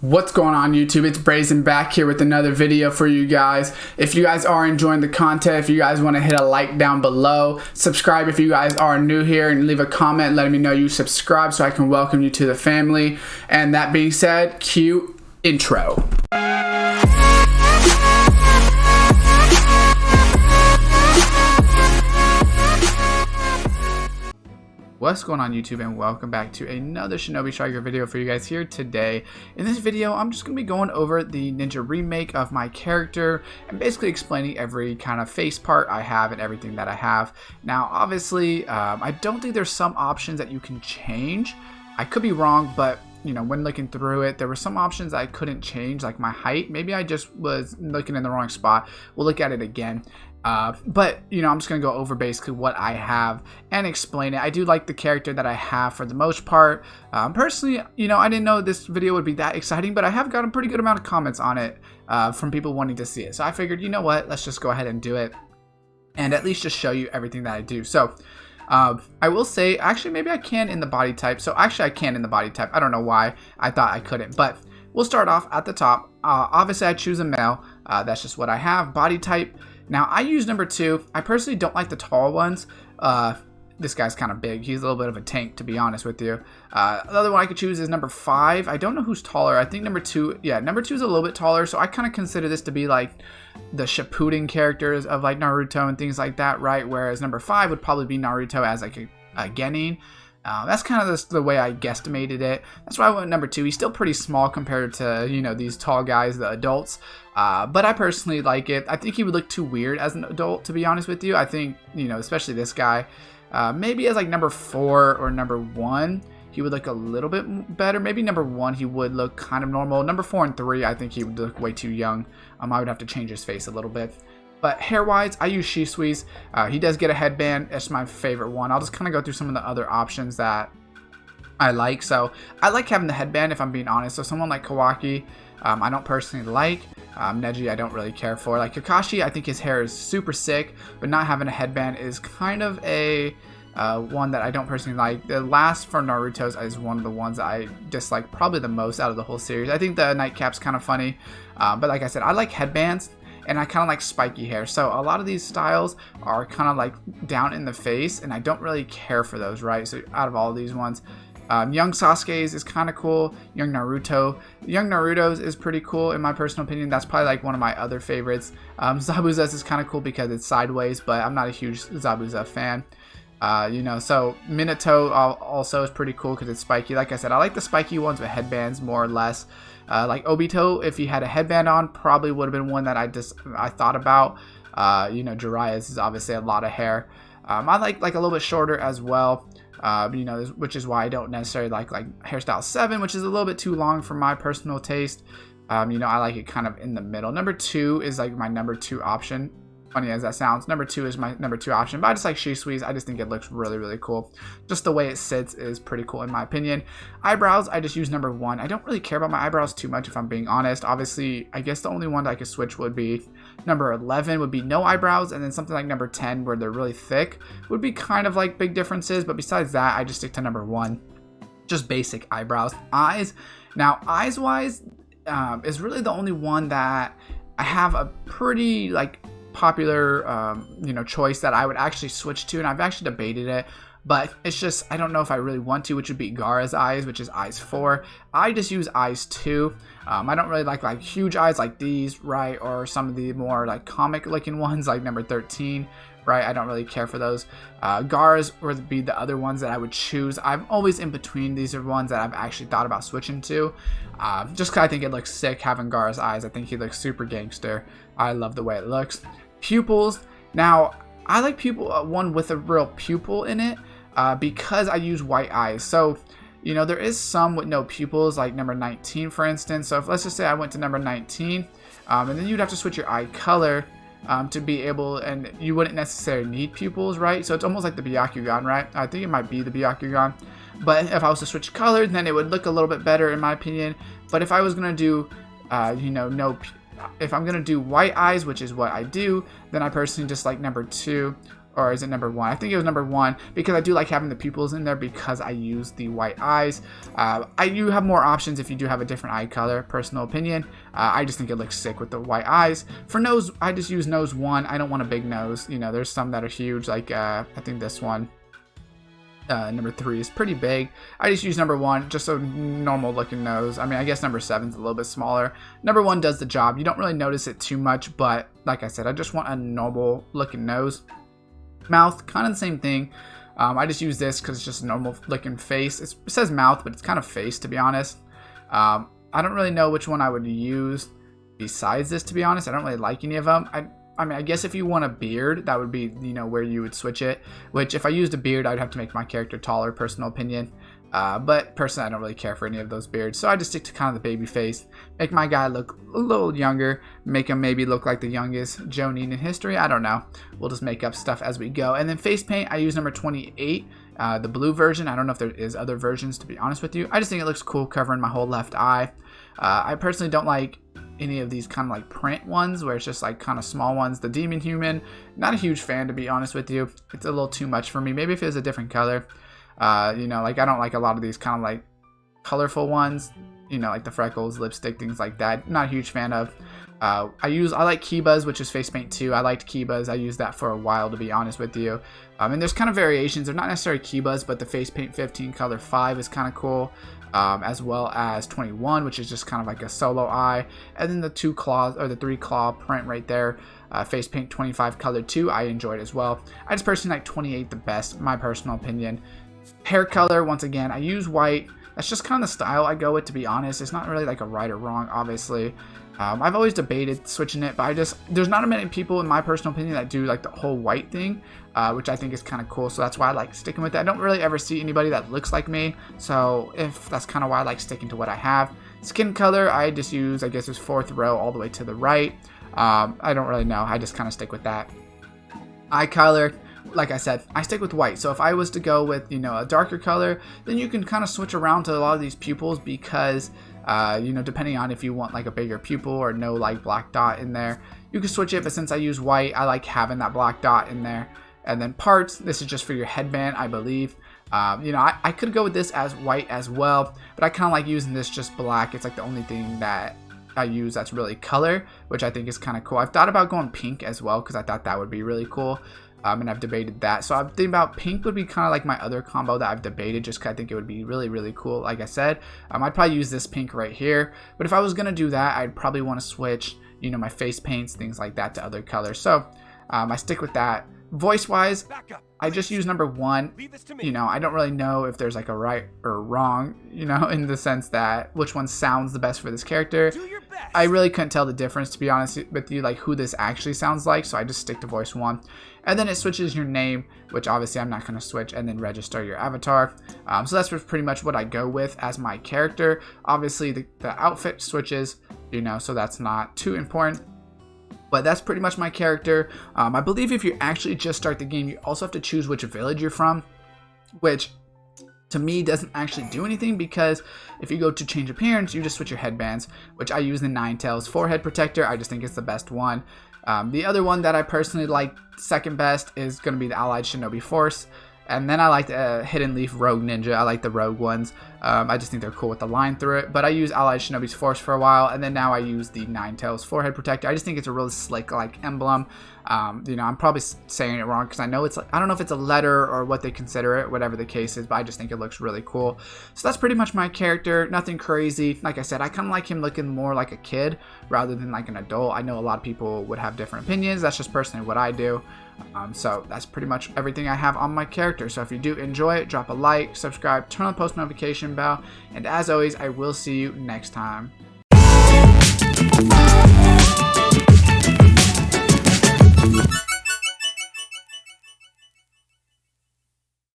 What's going on YouTube? It's Brazen back here with another video for you guys. If you guys are enjoying the content, if you guys want to hit a like down below, subscribe if you guys are new here, and leave a comment letting me know you subscribe so I can welcome you to the family. And that being said, cue intro. What's going on YouTube, and welcome back to another Shinobi Striker video for you guys here today. In this video, I'm just going to be going over the ninja remake of my character and basically explaining every kind of face part I have and everything that I have. Now, obviously, I don't think there's some options that you can change. I could be wrong, but you know, when looking through it, there were some options I couldn't change, like my height. Maybe I just was looking in the wrong spot. We'll look at it again. But, you know, I'm just going to go over basically what I have and explain it. I do like the character that I have for the most part. Personally, you know, I didn't know this video would be that exciting, but I have gotten a pretty good amount of comments on it from people wanting to see it. So I figured, you know what, let's just go ahead and do it and at least just show you everything that I do. So I will say, actually, maybe I can in the body type. So actually I can in the body type. I don't know why I thought I couldn't, but we'll start off at the top. Obviously I choose a male. That's just what I have. Body type. Now, I use number 2. I personally don't like the tall ones. This guy's kind of big. He's a little bit of a tank, to be honest with you. The other one I could choose is number 5. I don't know who's taller. I think number 2, yeah, number 2 is a little bit taller. So I kind of consider this to be like the Shippuden characters of like Naruto and things like that, right? Whereas number 5 would probably be Naruto as like a genin. That's kind of the way I guesstimated it. That's why I went with number 2. He's still pretty small compared to, you know, these tall guys, the adults. But I personally like it. I think he would look too weird as an adult, to be honest with you. I think, you know, especially this guy, maybe as like number 4 or number 1, he would look a little bit better. Maybe number 1, he would look kind of normal. Number 4 and 3, I think he would look way too young. I would have to change his face a little bit. But hair-wise, I use Shisui's. He does get a headband. It's my favorite one. I'll just kind of go through some of the other options that I like. So I like having the headband, if I'm being honest. So someone like Kawaki, I don't personally like. Neji, I don't really care for. Like Kakashi, I think his hair is super sick, but not having a headband is kind of a one that I don't personally like. The last for Naruto's is one of the ones that I dislike probably the most out of the whole series. I think the nightcap's kind of funny, but like I said, I like headbands. And I kind of like spiky hair. So a lot of these styles are kind of like down in the face, and I don't really care for those, right? So out of all of these ones, young Sasuke's is kind of cool. Young Naruto's is pretty cool in my personal opinion. That's probably like one of my other favorites. Zabuza's is kind of cool because it's sideways, but I'm not a huge Zabuza fan. You know, so Minato also is pretty cool because it's spiky. Like I said, I like the spiky ones with headbands more or less. Like Obito, if he had a headband on, probably would have been one that I thought about. You know, Jiraiya's is obviously a lot of hair. I like a little bit shorter as well. You know, which is why I don't necessarily like hairstyle 7, which is a little bit too long for my personal taste. You know, I like it kind of in the middle. Number 2 is like my number 2 option. Funny as that sounds, number 2 is my number 2 option, but I just like Shisui's. I just think it looks really, really cool. Just the way it sits is pretty cool in my opinion. Eyebrows, I just use number 1. I don't really care about my eyebrows too much, if I'm being honest. Obviously, I guess the only one that I could switch would be number 11 would be no eyebrows, and then something like number 10 where they're really thick would be kind of like big differences. But besides that, I just stick to number 1, just basic eyebrows. Eyes, now eyes wise, is really the only one that I have a pretty like popular you know, choice that I would actually switch to, and I've actually debated it, but it's just I don't know if I really want to, which would be Gaara's eyes, which is eyes 4. I just use eyes 2. I don't really like huge eyes like these, right, or some of the more like comic looking ones like number 13, right? I don't really care for those. Gaara's would be the other ones that I would choose. I'm always in between. These are ones that I've actually thought about switching to, just because I think it looks sick having Gaara's eyes. I think he looks super gangster. I love the way it looks. Pupils. Now, I like one with a real pupil in it because I use white eyes. So, you know, there is some with no pupils, like number 19, for instance. So, if let's just say I went to number 19, and then you'd have to switch your eye color to be able, and you wouldn't necessarily need pupils, right? So, it's almost like the Byakugan, right? I think it might be the Byakugan. But if I was to switch color, then it would look a little bit better, in my opinion. But if I was going to do, you know, if I'm going to do white eyes, which is what I do, then I personally just like number 2 or is it number 1? I think it was number 1, because I do like having the pupils in there because I use the white eyes. You have more options if you do have a different eye color, personal opinion. I just think it looks sick with the white eyes. For nose, I just use nose 1. I don't want a big nose. You know, there's some that are huge, like I think this one. Number 3 is pretty big. I just use number 1, just a normal looking nose. I mean, I guess number 7 is a little bit smaller. Number 1 does the job. You don't really notice it too much, but like I said, I just want a normal looking nose. Mouth, kind of the same thing. I just use this because it's just a normal looking face. It says mouth, but it's kind of face, to be honest. I don't really know which one I would use besides this, to be honest. I don't really like any of them. I mean, I guess if you want a beard, that would be, you know, where you would switch it. Which, if I used a beard, I'd have to make my character taller, personal opinion. But personally, I don't really care for any of those beards. So I just stick to kind of the baby face. Make my guy look a little younger. Make him maybe look like the youngest Jonin in history. I don't know. We'll just make up stuff as we go. And then face paint, I use number 28. The blue version. I don't know if there is other versions, to be honest with you. I just think it looks cool covering my whole left eye. I personally don't like any of these kind of like print ones where it's just like kind of small ones. The demon human, not a huge fan, to be honest with you. It's a little too much for me. Maybe if it was a different color. You know, like I don't like a lot of these kind of like colorful ones, you know, like the freckles, lipstick, things like that. Not a huge fan of. I like Kiba's, which is face paint too. I liked Kiba's. I used that for a while, to be honest with you. And there's kind of variations. They're not necessarily Kiba's, but the face paint 15 color 5 is kind of cool. As well as 21, which is just kind of like a solo eye. And then the 2 claws, or the 3 claw print right there. Face paint 25 color 2, I enjoyed as well. I just personally like 28 the best, my personal opinion. Hair color, once again, I use white. That's just kind of the style I go with, to be honest. It's not really like a right or wrong, obviously. I've always debated switching it, but there's not many people, in my personal opinion, that do like the whole white thing, which I think is kind of cool. So that's why I like sticking with it. I don't really ever see anybody that looks like me, so if that's kind of why I like sticking to what I have. Skin color, I just use, I guess it's 4th row all the way to the right. I don't really know. I just kind of stick with that. Eye color, like I said, I stick with white. So if I was to go with, you know, a darker color, then you can kind of switch around to a lot of these pupils because, you know, depending on if you want like a bigger pupil or no like black dot in there, you can switch it. But since I use white, I like having that black dot in there. And then parts, this is just for your headband, I believe. You know, I could go with this as white as well, but I kind of like using this just black. It's like the only thing that I use that's really color, which I think is kind of cool. I've thought about going pink as well because I thought that would be really cool. And I've debated that. So I'm thinking about pink would be kind of like my other combo that I've debated, just because I think it would be really, really cool. Like I said, I'd probably use this pink right here. But if I was going to do that, I'd probably want to switch, you know, my face paints, things like that, to other colors. So I stick with that. Voice wise, I just use number 1. You know, I don't really know if there's like a right or wrong, you know, in the sense that which one sounds the best for this character. I really couldn't tell the difference, to be honest with you, like who this actually sounds like. So I just stick to voice 1. And then it switches your name, which obviously I'm not going to switch, and then register your avatar. So that's pretty much what I go with as my character. Obviously the outfit switches, you know, so that's not too important. But that's pretty much my character. I believe if you actually just start the game, you also have to choose which village you're from, which to me doesn't actually do anything, because if you go to change appearance, you just switch your headbands, which I use the Ninetales forehead protector. I just think it's the best one. The other one that I personally like second best is going to be the Allied Shinobi Force. And then I like the Hidden Leaf Rogue Ninja. I like the Rogue ones. I just think they're cool with the line through it. But I use Allied Shinobi's Force for a while, and then now I use the Ninetales Forehead Protector. I just think it's a really slick like emblem. You know, I'm probably saying it wrong because I know it's like, I don't know if it's a letter or what they consider it, whatever the case is, but I just think it looks really cool. So that's pretty much my character. Nothing crazy. Like I said, I kind of like him looking more like a kid rather than like an adult. I know a lot of people would have different opinions. That's just personally what I do. So that's pretty much everything I have on my character. So if you do enjoy it, drop a like, subscribe, turn on the post notification bell, and as always, I will see you next time.